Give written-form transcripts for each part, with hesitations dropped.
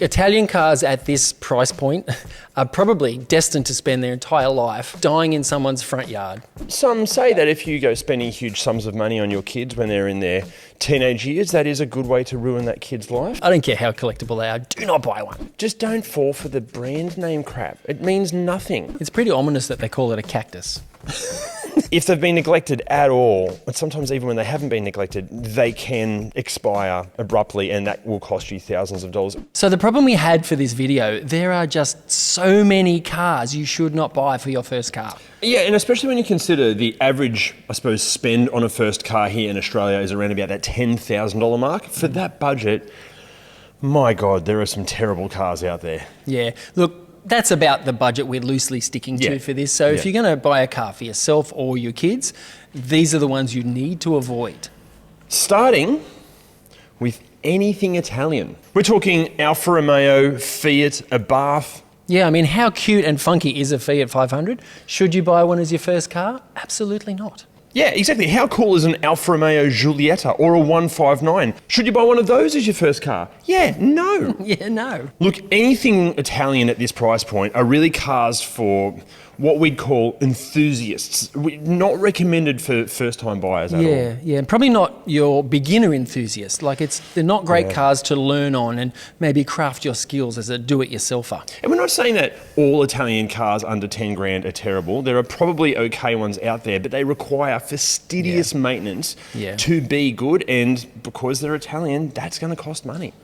Italian cars at this price point are probably destined to spend their entire life dying in someone's front yard. Some say that if you go spending huge sums of money on your kids when they're in their teenage years, that is a good way to ruin that kid's life. I don't care how collectible they are, do not buy one. Just don't fall for the brand name crap. It means nothing. It's pretty ominous that they call it a cactus. If they've been neglected at all, and sometimes even when they haven't been neglected, they can expire abruptly and that will cost you thousands of dollars. So the problem we had for this video, there are just so many cars you should not buy for your first car. Yeah, and especially when you consider the average, I suppose, spend on a first car here in Australia is around about that $10,000 mark. For that budget, my God, there are some terrible cars out there. Yeah, look, that's about the budget we're loosely sticking to for this. So if you're going to buy a car for yourself or your kids, these are the ones you need to avoid. Starting with anything Italian. We're talking Alfa Romeo, Fiat, Abarth. Yeah, I mean, how cute and funky is a Fiat 500? Should you buy one as your first car? Absolutely not. Yeah, exactly. How cool is an Alfa Romeo Giulietta or a 159? Should you buy one of those as your first car? Yeah, no. Yeah, no. Look, anything Italian at this price point are really cars for what we'd call enthusiasts. Not recommended for first-time buyers at all. Yeah, and probably not your beginner enthusiast. Like they're not great cars to learn on and maybe craft your skills as a do-it-yourselfer. And we're not saying that all Italian cars under 10 grand are terrible. There are probably okay ones out there, but they require fastidious maintenance to be good. And because they're Italian, that's going to cost money.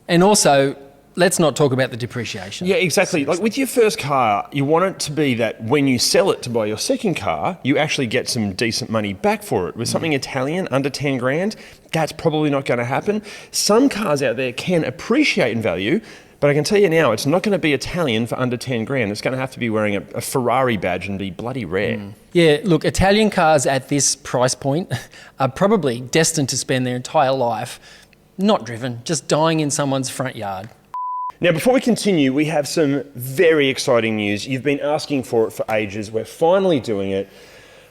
And also, let's not talk about the depreciation. Yeah, exactly. Like with your first car, you want it to be that when you sell it to buy your second car, you actually get some decent money back for it. With something Italian under 10 grand, that's probably not going to happen. Some cars out there can appreciate in value, but I can tell you now, it's not going to be Italian for under 10 grand. It's going to have to be wearing a Ferrari badge and be bloody rare. Yeah, look, Italian cars at this price point are probably destined to spend their entire life not driven, just dying in someone's front yard. Now, before we continue, we have some very exciting news. You've been asking for it for ages. We're finally doing it.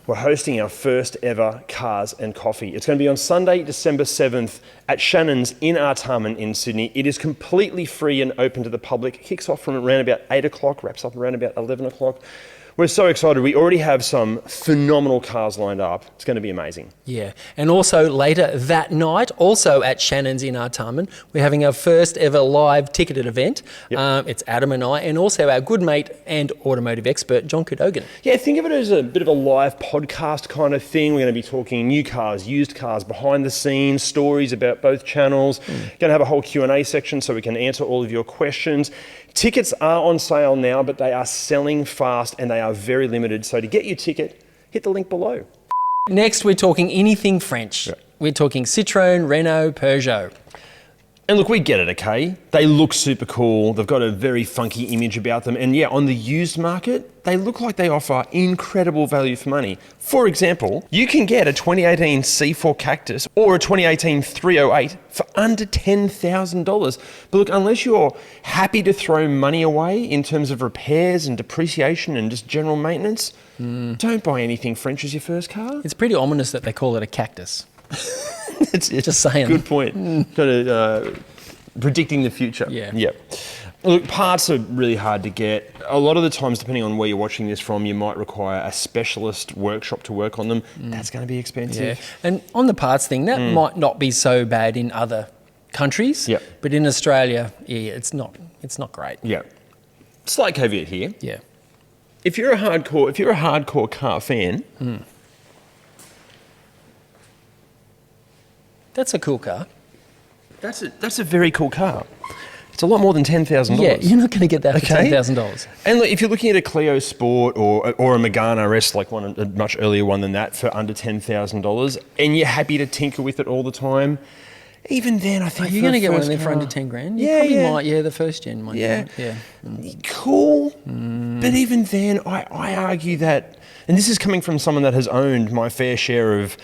We're hosting our first ever Cars and Coffee. It's going to be on Sunday, December 7th at Shannon's in Artarmon in Sydney. It is completely free and open to the public. It kicks off from around about 8 o'clock, wraps up around about 11 o'clock. We're so excited. We already have some phenomenal cars lined up. It's going to be amazing. Yeah, and also later that night, also at Shannon's in Artarmon, we're having our first ever live ticketed event. It's Adam and I, and also our good mate and automotive expert, John Cadogan. Yeah, think of it as a bit of a live podcast kind of thing. We're going to be talking new cars, used cars, behind the scenes, stories about both channels. Going to have a whole Q&A section so we can answer all of your questions. Tickets are on sale now, but they are selling fast and they are very limited. So to get your ticket, hit the link below. Next, we're talking anything French. Yeah. We're talking Citroën, Renault, Peugeot. And look, we get it, okay? They look super cool. They've got a very funky image about them. And yeah, on the used market, they look like they offer incredible value for money. For example, you can get a 2018 C4 Cactus or a 2018 308 for under $10,000. But look, unless you're happy to throw money away in terms of repairs and depreciation and just general maintenance, don't buy anything French as your first car. It's pretty ominous that they call it a cactus. It's just saying. Good point. Kind of predicting the future. Yeah. Look, parts are really hard to get. A lot of the times, depending on where you're watching this from, you might require a specialist workshop to work on them. That's going to be expensive. Yeah. And on the parts thing, that might not be so bad in other countries. Yep. But in Australia, it's not great. Yeah. Slight caveat here. Yeah. If you're a hardcore car fan, that's a cool car. That's a very cool car. It's a lot more than $10,000. Yeah, you're not going to get that for $10,000. And look, if you're looking at a Clio Sport or a Megane RS, like a much earlier one than that, for under $10,000, and you're happy to tinker with it all the time, even then, I think you're going to get one of them for under 10 grand. You probably might. Yeah, the first gen might. Yeah. Cool. But even then, I argue that, and this is coming from someone that has owned my fair share of,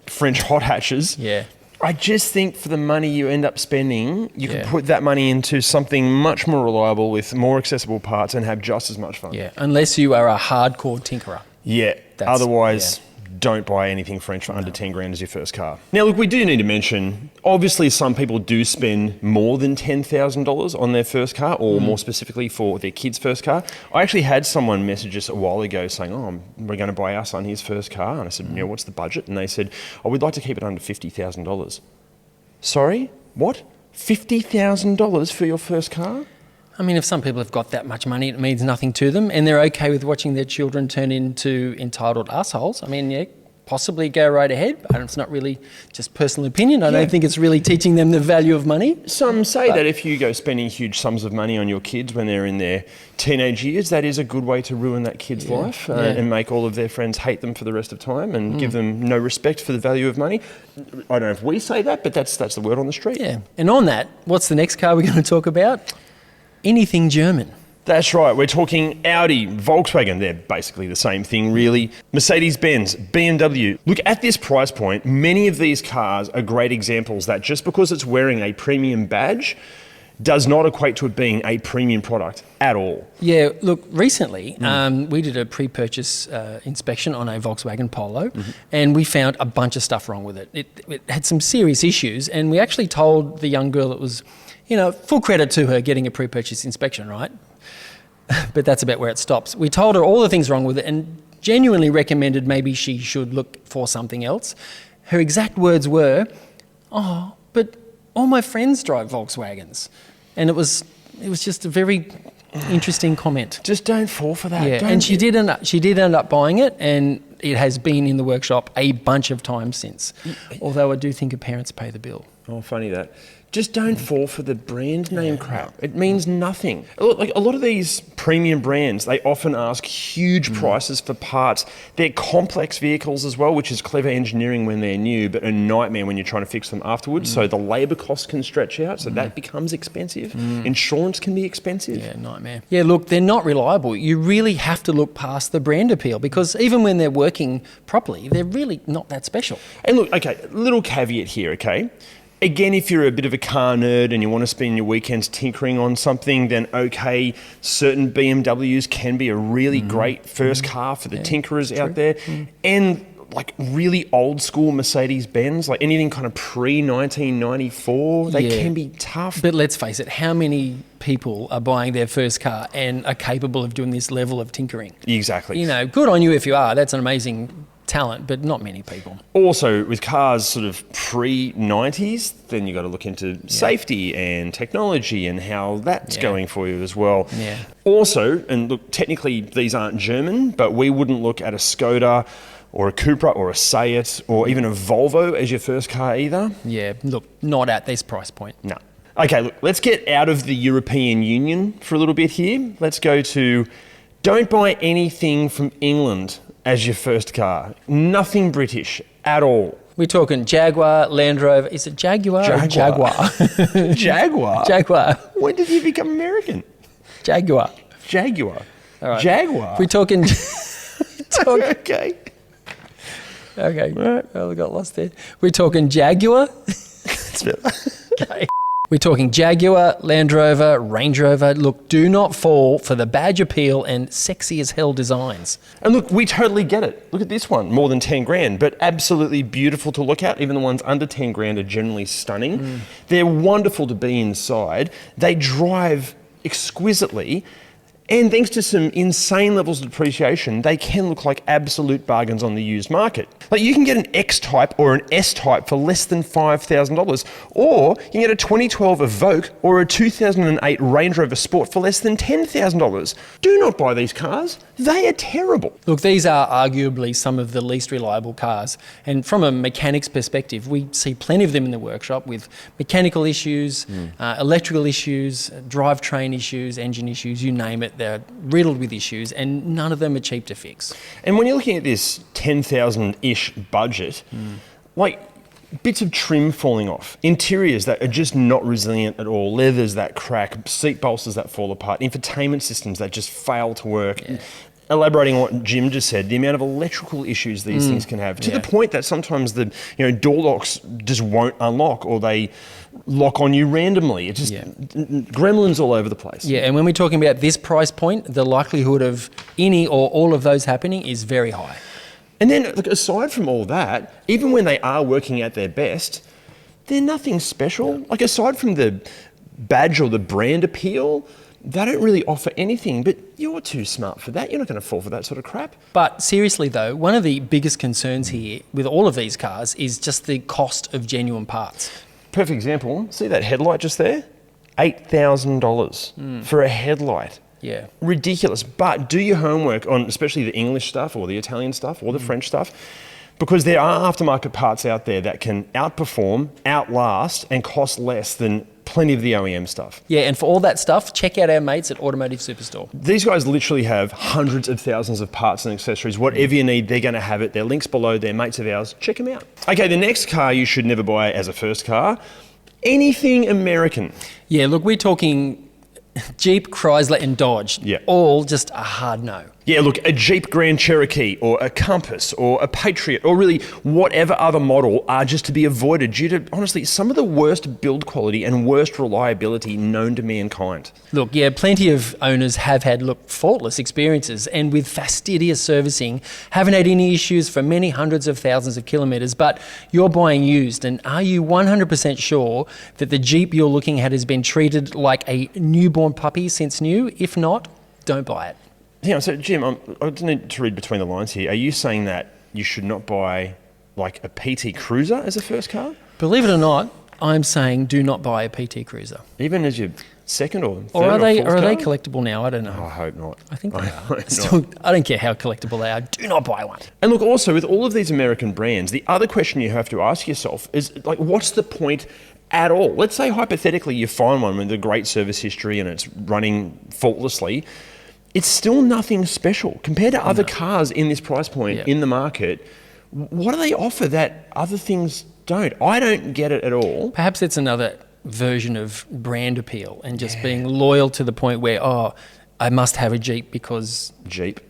French hot hatches. Yeah. I just think for the money you end up spending, you can put that money into something much more reliable with more accessible parts and have just as much fun. Yeah, unless you are a hardcore tinkerer. Yeah, otherwise, don't buy anything French for under 10 grand as your first car. Now, look, we do need to mention, obviously some people do spend more than $10,000 on their first car, or more specifically for their kid's first car. I actually had someone message us a while ago saying, we're going to buy our son his first car. And I said, what's the budget? And they said, we'd like to keep it under $50,000. Sorry? What? $50,000 for your first car? I mean, if some people have got that much money, it means nothing to them, and they're okay with watching their children turn into entitled assholes. I mean, yeah, possibly go right ahead, but it's not really just personal opinion. I don't think it's really teaching them the value of money. Some say that if you go spending huge sums of money on your kids when they're in their teenage years, that is a good way to ruin that kid's life and make all of their friends hate them for the rest of time and give them no respect for the value of money. I don't know if we say that, but that's the word on the street. Yeah, and on that, what's the next car we're going to talk about? Anything German. That's right. We're talking Audi, Volkswagen. They're basically the same thing, really. Mercedes-Benz, BMW. Look, at this price point, many of these cars are great examples that just because it's wearing a premium badge does not equate to it being a premium product at all. Yeah, look, recently we did a pre-purchase inspection on a Volkswagen Polo and we found a bunch of stuff wrong with it. It had some serious issues, and we actually told the young girl it was, full credit to her getting a pre-purchase inspection, right? But that's about where it stops. We told her all the things wrong with it and genuinely recommended maybe she should look for something else. Her exact words were, but all my friends drive Volkswagens. And it was just a very interesting comment. Just don't fall for that. Yeah, and she did end up buying it, and it has been in the workshop a bunch of times since. Although I do think her parents pay the bill. Oh, funny that. Just don't fall for the brand name crap. It means nothing. Like a lot of these premium brands, they often ask huge prices for parts. They're complex vehicles as well, which is clever engineering when they're new, but a nightmare when you're trying to fix them afterwards. So the labour costs can stretch out, so that becomes expensive. Insurance can be expensive. Yeah, nightmare. Yeah, look, they're not reliable. You really have to look past the brand appeal, because even when they're working properly, they're really not that special. And look, okay, little caveat here, okay? Again, if you're a bit of a car nerd and you want to spend your weekends tinkering on something, then okay, certain BMWs can be a really great first car for the tinkerers out there. And like really old school Mercedes-Benz, like anything kind of pre-1994, they can be tough. But let's face it, how many people are buying their first car and are capable of doing this level of tinkering? Exactly. Good on you if you are. That's an amazing talent, but not many people. Also, with cars sort of pre-90s, then you've got to look into safety and technology and how that's going for you as well. Yeah. Also, and look, technically these aren't German, but we wouldn't look at a Skoda or a Cupra or a Seat or even a Volvo as your first car either. Yeah, look, not at this price point. No. Okay, look, let's get out of the European Union for a little bit here. Let's go to, don't buy anything from England as your first car. Nothing British at all. We're talking Jaguar, Land Rover. Is it Jaguar or Jaguar? Jaguar? Jaguar. When did you become American? Jaguar. Jaguar. All right. Jaguar. We're talking... Okay. Okay. Right. Well, I got lost there. We're talking Jaguar. Okay. We're talking Jaguar, Land Rover, Range Rover. Look, do not fall for the badge appeal and sexy as hell designs. And look, we totally get it. Look at this one, more than 10 grand, but absolutely beautiful to look at. Even the ones under 10 grand are generally stunning. They're wonderful to be inside. They drive exquisitely. And thanks to some insane levels of depreciation, they can look like absolute bargains on the used market. Like you can get an X-Type or an S-Type for less than $5,000, or you can get a 2012 Evoque or a 2008 Range Rover Sport for less than $10,000. Do not buy these cars. They are terrible. Look, these are arguably some of the least reliable cars. And from a mechanic's perspective, we see plenty of them in the workshop with mechanical issues, electrical issues, drivetrain issues, engine issues, you name it. They're riddled with issues, and none of them are cheap to fix. And when you're looking at this 10,000-ish budget, like bits of trim falling off, interiors that are just not resilient at all, leathers that crack, seat bolsters that fall apart, infotainment systems that just fail to work. Yeah. Elaborating on what Jim just said, the amount of electrical issues these things can have, to the point that sometimes the door locks just won't unlock, or they lock on you randomly. It's just gremlins all over the place. Yeah, and when we're talking about this price point, the likelihood of any or all of those happening is very high. And then, look, aside from all that, even when they are working at their best, they're nothing special. Like, aside from the badge or the brand appeal, they don't really offer anything. But you're too smart for that. You're not going to fall for that sort of crap. But seriously though, one of the biggest concerns here with all of these cars is just the cost of genuine parts. Perfect example. See that headlight just there? $8,000 for a headlight. Yeah. Ridiculous. But do your homework on especially the English stuff or the Italian stuff or the French stuff, because there are aftermarket parts out there that can outperform, outlast, and cost less than plenty of the OEM stuff. Yeah, and for all that stuff, check out our mates at Automotive Superstore. These guys literally have hundreds of thousands of parts and accessories. Whatever you need, they're going to have it. Their links below. They're mates of ours. Check them out. Okay, the next car you should never buy as a first car, anything American. Yeah, look, we're talking Jeep, Chrysler and Dodge. Yeah. All just a hard no. Yeah, look, a Jeep Grand Cherokee or a Compass or a Patriot or really whatever other model are just to be avoided due to, honestly, some of the worst build quality and worst reliability known to mankind. Look, yeah, plenty of owners have had, faultless experiences and with fastidious servicing, haven't had any issues for many hundreds of thousands of kilometres, but you're buying used, and are you 100% sure that the Jeep you're looking at has been treated like a newborn puppy since new? If not, don't buy it. Yeah, so Jim, I just need to read between the lines here. Are you saying that you should not buy like a PT Cruiser as a first car? Believe it or not, I'm saying do not buy a PT Cruiser. Even as your second or third Or are they fourth car? collectible now? I don't know. Oh, I hope not. I think they are. hope Still, I don't care how collectible they are. Do not buy one. And look, also with all of these American brands, the other question you have to ask yourself is like, what's the point at all? Let's say hypothetically you find one with a great service history and it's running faultlessly. It's still nothing special compared to other cars in this price point in the market. What do they offer that other things don't? I don't get it at all. Perhaps it's another version of brand appeal and just being loyal to the point where, I must have a Jeep because Jeep.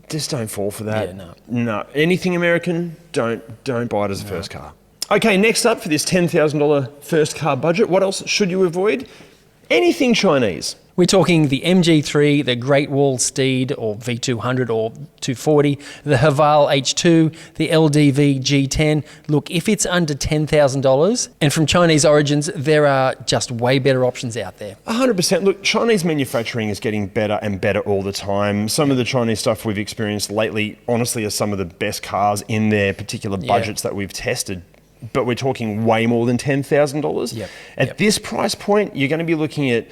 Just don't fall for that. Yeah, No. Anything American, don't buy it as a first car. Okay, next up for this $10,000 first car budget, what else should you avoid? Anything Chinese. We're talking the MG3, the Great Wall Steed or V200 or 240, the Haval H2, the LDV G10. Look, if it's under $10,000 and from Chinese origins, there are just way better options out there. 100%. Look, Chinese manufacturing is getting better and better all the time. Some of the Chinese stuff we've experienced lately, honestly, are some of the best cars in their particular budgets that we've tested. But we're talking way more than $10,000. At this price point, you're going to be looking at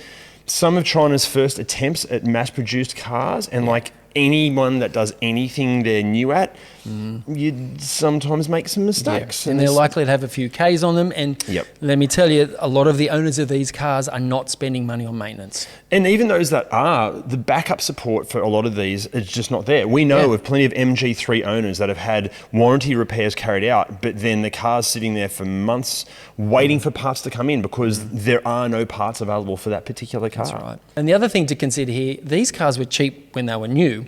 some of China's first attempts at mass-produced cars, and like anyone that does anything they're new at, you sometimes make some mistakes. And they're likely to have a few Ks on them. And let me tell you, a lot of the owners of these cars are not spending money on maintenance. And even those that are, the backup support for a lot of these is just not there. We know of plenty of MG3 owners that have had warranty repairs carried out, but then the car's sitting there for months waiting for parts to come in because there are no parts available for that particular car. That's right. And the other thing to consider here, these cars were cheap when they were new.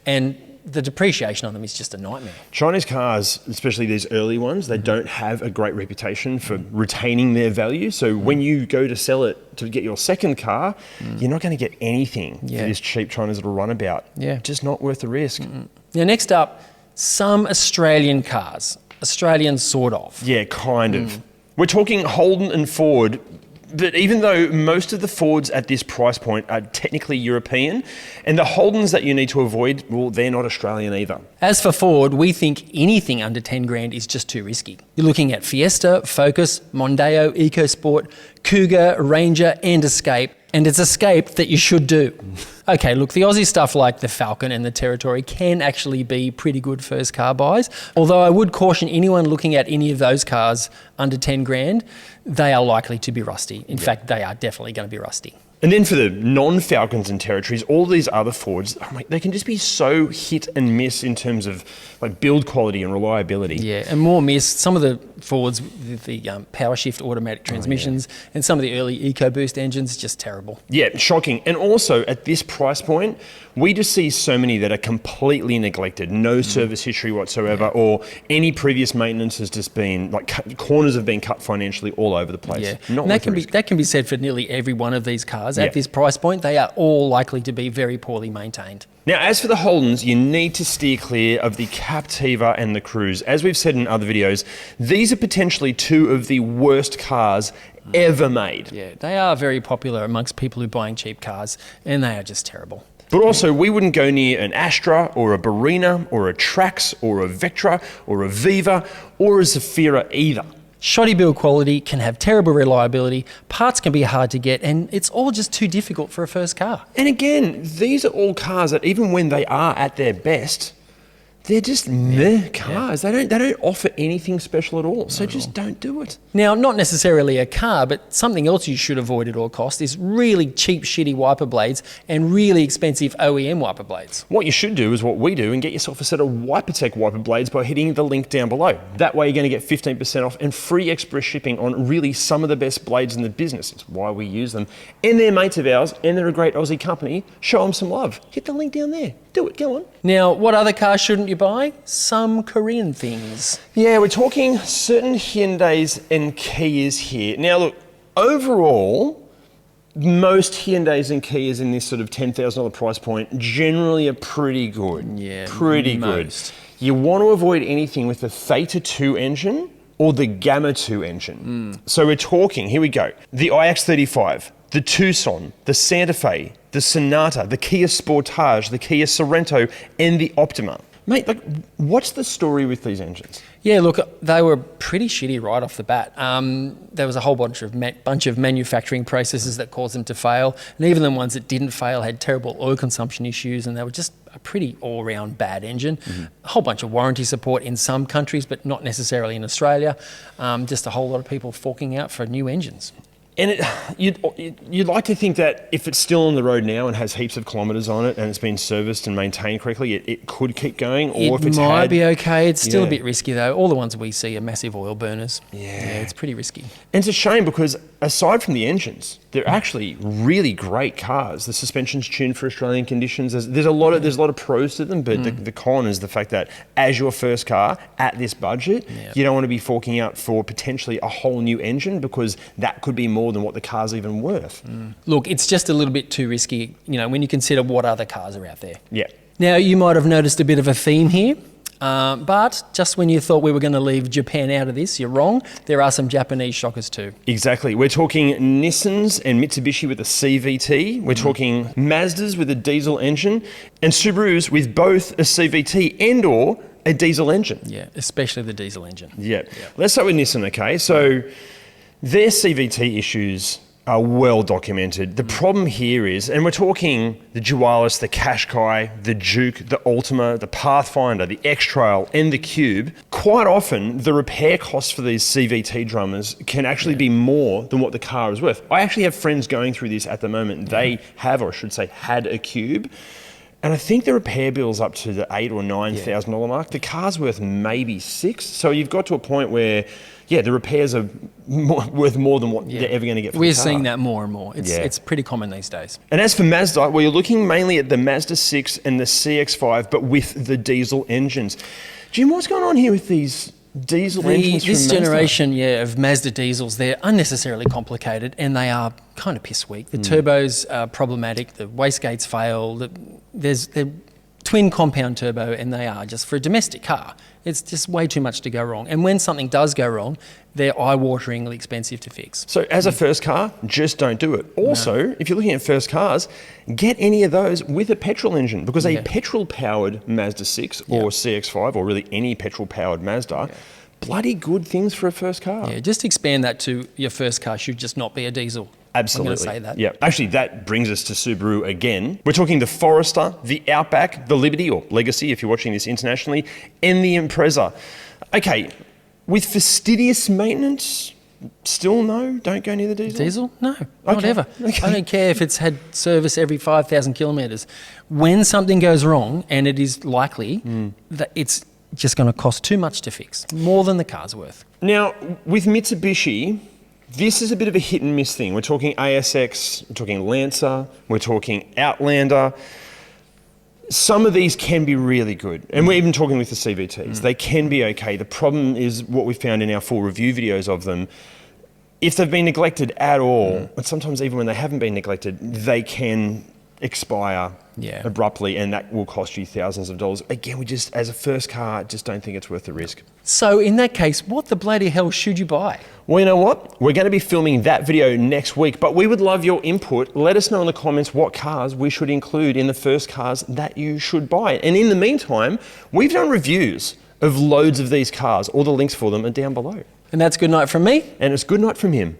And the depreciation on them is just a nightmare. Chinese cars, especially these early ones, they don't have a great reputation for retaining their value. So when you go to sell it to get your second car, you're not going to get anything for this cheap Chinese little runabout. Just not worth the risk. Now, next up, some Australian cars. Australian sort of. Yeah, kind of. We're talking Holden and Ford. But even though most of the Fords at this price point are technically European, and the Holdens that you need to avoid, well, they're not Australian either. As for Ford, we think anything under 10 grand is just too risky. You're looking at Fiesta, Focus, Mondeo, EcoSport, Cougar, Ranger and Escape, and it's Escape that you should do. Okay, look, the Aussie stuff like the Falcon and the Territory can actually be pretty good first car buys, although I would caution anyone looking at any of those cars under 10 grand, they are likely to be rusty. In fact, they are definitely going to be rusty. And then for the non-Falcons and Territories, all these other Fords, they can just be so hit and miss in terms of like build quality and reliability. Yeah, and more miss. Some of the Fords with the power shift automatic transmissions and some of the early EcoBoost engines, just terrible. Yeah, shocking. And also at this price point, we just see so many that are completely neglected, no service history whatsoever, or any previous maintenance has just been, like corners have been cut financially all over the place. Yeah, and that can be said for nearly every one of these cars. At this price point, they are all likely to be very poorly maintained. Now, as for the Holdens, you need to steer clear of the Captiva and the Cruise. As we've said in other videos, these are potentially two of the worst cars ever made. Yeah, they are very popular amongst people who are buying cheap cars, and they are just terrible. But also, we wouldn't go near an Astra or a Barina or a Trax or a Vectra or a Viva or a Zafira either. Shoddy build quality, can have terrible reliability, parts can be hard to get, and it's all just too difficult for a first car. And again, these are all cars that even when they are at their best, they're just meh cars. They don't offer anything special at all. So just don't do it. Now, not necessarily a car, but something else you should avoid at all costs is really cheap, shitty wiper blades and really expensive OEM wiper blades. What you should do is what we do and get yourself a set of Wipertech wiper blades by hitting the link down below. That way you're going to get 15% off and free express shipping on really some of the best blades in the business. It's why we use them. And they're mates of ours and they're a great Aussie company. Show them some love. Hit the link down there. Do it, go on. Now, what other cars shouldn't you buy? Some Korean things. Yeah, we're talking certain Hyundais and Kias here. Now look, overall, most Hyundais and Kias in this sort of $10,000 price point generally are pretty good. Yeah, pretty most. good. You want to avoid anything with the Theta 2 engine or the Gamma 2 engine. So we're talking, here we go, the iX35, the Tucson, the Santa Fe, the Sonata, the Kia Sportage, the Kia Sorento, and the Optima. Mate, like, what's the story with these engines? Yeah, look, they were pretty shitty right off the bat. There was a whole bunch of manufacturing processes that caused them to fail, and even the ones that didn't fail had terrible oil consumption issues, and they were just a pretty all-round bad engine. A whole bunch of warranty support in some countries, but not necessarily in Australia. Just a whole lot of people forking out for new engines. And you'd like to think that if it's still on the road now and has heaps of kilometres on it and it's been serviced and maintained correctly, it could keep going. Or if it's might be okay. It's still a bit risky though. All the ones we see are massive oil burners. Yeah, it's pretty risky. And it's a shame because aside from the engines, they're actually really great cars. The suspension's tuned for Australian conditions. There's a lot of pros to them, but the con is the fact that as your first car at this budget, you don't want to be forking out for potentially a whole new engine because that could be more than what the car's even worth. Look, it's just a little bit too risky, when you consider what other cars are out there. Yeah. Now, you might have noticed a bit of a theme here, but just when you thought we were going to leave Japan out of this, you're wrong. There are some Japanese shockers too. Exactly. We're talking Nissans and Mitsubishi with a CVT. We're talking Mazdas with a diesel engine and Subarus with both a CVT and or a diesel engine. Yeah, especially the diesel engine. Yeah. Let's start with Nissan, okay? So their CVT issues are well documented. The problem here is, and we're talking the Dualis, the Qashqai, the Juke, the Ultima, the Pathfinder, the X-Trail, and the Cube. Quite often, the repair costs for these CVT drummers can actually be more than what the car is worth. I actually have friends going through this at the moment. They have, or I should say, had a Cube. And I think the repair bill's up to the $8,000 or $9,000 mark. The car's worth maybe $6,000. So you've got to a point where, the repairs are worth more than what they're ever going to get for the car. We're seeing that more and more. It's pretty common these days. And as for Mazda, well, you're looking mainly at the Mazda 6 and the CX-5, but with the diesel engines. Jim, what's going on here with these diesel engines from This Mazda? generation, of Mazda diesels, they're unnecessarily complicated and they are kind of piss weak. The turbos are problematic, the wastegates fail, they're twin compound turbo and they are just, for a domestic car, it's just way too much to go wrong. And when something does go wrong, they're eye-wateringly expensive to fix. So as a first car, just don't do it. Also, if you're looking at first cars, get any of those with a petrol engine because a petrol-powered Mazda 6 or CX-5 or really any petrol-powered Mazda, bloody good things for a first car. Yeah, just expand that to your first car should just not be a diesel. Absolutely. I'm going to say that. Yeah. Actually, that brings us to Subaru again. We're talking the Forester, the Outback, the Liberty or Legacy if you're watching this internationally, and the Impreza. Okay, with fastidious maintenance, still no? Don't go near the diesel? Diesel? No, not ever. Okay. I don't care if it's had service every 5,000 kilometres. When something goes wrong, and it is likely, that it's just going to cost too much to fix, more than the car's worth. Now, with Mitsubishi, this is a bit of a hit and miss thing. We're talking ASX, we're talking Lancer, we're talking Outlander. Some of these can be really good. And we're even talking with the CVTs. They can be okay. The problem is what we found in our full review videos of them. If they've been neglected at all, but sometimes even when they haven't been neglected, they can expire Yeah. abruptly, and that will cost you thousands of dollars. Again, we just, as a first car, just don't think it's worth the risk. So in that case, what the bloody hell should you buy? Well, you know what? We're going to be filming that video next week, but we would love your input. Let us know in the comments what cars we should include in the first cars that you should buy. And in the meantime, we've done reviews of loads of these cars. All the links for them are down below. And that's good night from me. And it's good night from him.